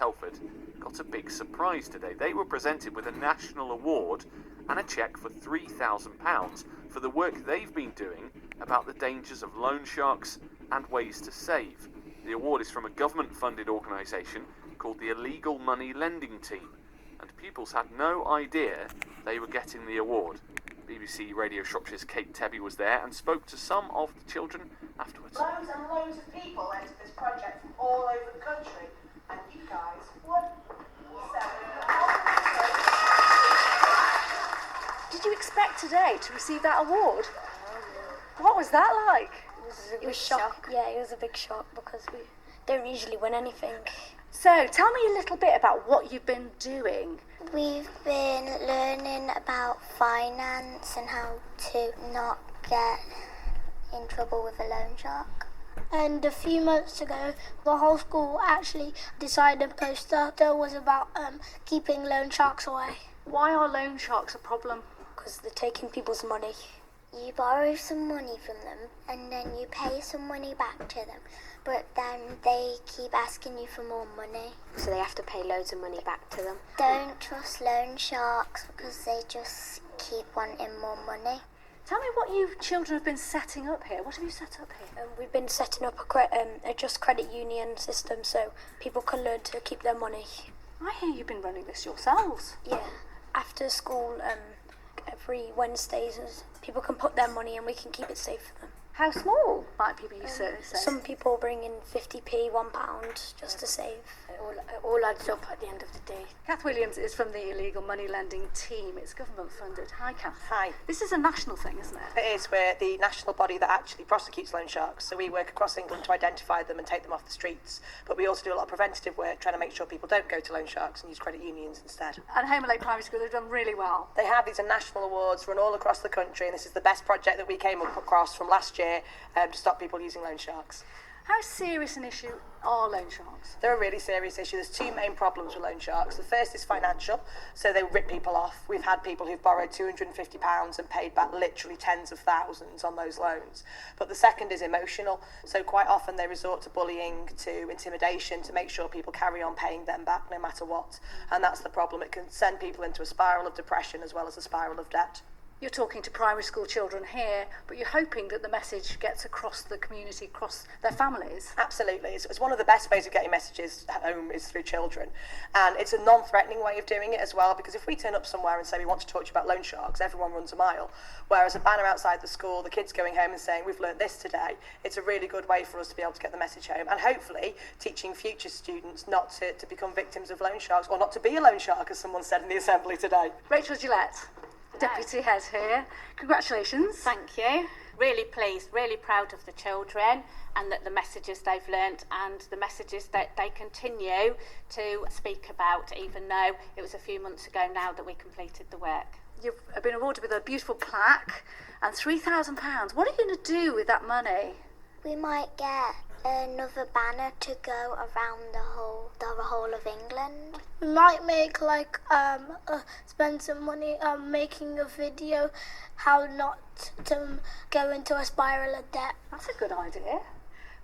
Telford got a big surprise today. They were presented with a national award and a cheque for £3,000 for the work they've been doing about the dangers of loan sharks and ways to save. The award is from a government-funded organisation called the Illegal Money Lending Team, and pupils had no idea they were getting the award. BBC Radio Shropshire's Kate Tebby was there and spoke to some of the children afterwards. Loads and loads of people entered this project from all over the country, and you guys won. Did you expect today to receive that award? What was that like? It was shock. Yeah, it was a big shock because we don't usually win anything. So, tell me a little bit about what you've been doing. We've been learning about finance and how to not get in trouble with a loan shark. And a few months ago, the whole school actually decided a poster that was about keeping loan sharks away. Why are loan sharks a problem? Because they're taking people's money. You borrow some money from them and then you pay some money back to them, but then they keep asking you for more money. So they have to pay loads of money back to them. Don't trust loan sharks because they just keep wanting more money. Tell me what you children have been setting up here. What have you set up here? We've been setting up a just credit union system so people can learn to keep their money. I hear you've been running this yourselves. Yeah. After school, every Wednesdays, people can put their money and we can keep it safe for them. How small might people you say? Some people bring in 50p, £1 just to save. It all adds up at the end of the day. Kath Williams is from the Illegal Money Lending Team. It's government funded. Hi, Kath. Hi. This is a national thing, isn't it? It is. We're the national body that actually prosecutes loan sharks. So we work across England to identify them and take them off the streets. But we also do a lot of preventative work trying to make sure people don't go to loan sharks and use credit unions instead. And Holmer Primary School, they've done really well. They have. These are national awards run all across the country, and this is the best project that we came up across from last year to stop people using loan sharks. How serious an issue are loan sharks? They're a really serious issue. There's two main problems with loan sharks. The first is financial, so they rip people off. We've had people who've borrowed £250 and paid back literally tens of thousands on those loans. But the second is emotional, so quite often they resort to bullying, to intimidation, to make sure people carry on paying them back no matter what. And that's the problem. It can send people into a spiral of depression as well as a spiral of debt. You're talking to primary school children here, but you're hoping that the message gets across the community, across their families. Absolutely. It's one of the best ways of getting messages home is through children. And it's a non-threatening way of doing it as well, because if we turn up somewhere and say we want to talk to you about loan sharks, everyone runs a mile. Whereas a banner outside the school, the kids going home and saying, we've learnt this today, it's a really good way for us to be able to get the message home. And hopefully teaching future students not to become victims of loan sharks, or not to be a loan shark, as someone said in the assembly today. Rachel Gillette, Deputy Head here. Congratulations. Thank you. Really pleased, really proud of the children and that the messages they've learnt and the messages that they continue to speak about, even though it was a few months ago now that we completed the work. You've been awarded with a beautiful plaque and £3,000. What are you going to do with that money? We might get another banner to go around the whole of England. We might make spend some money making a video how not to go into a spiral of debt. That's a good idea.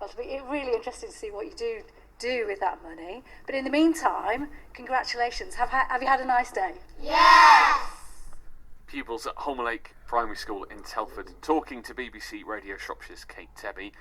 Well, it'll be really interesting to see what you do with that money. But in the meantime, congratulations. Have you had a nice day? Yes! Pupils at Holmer Primary School in Telford talking to BBC Radio Shropshire's Kate Tebby.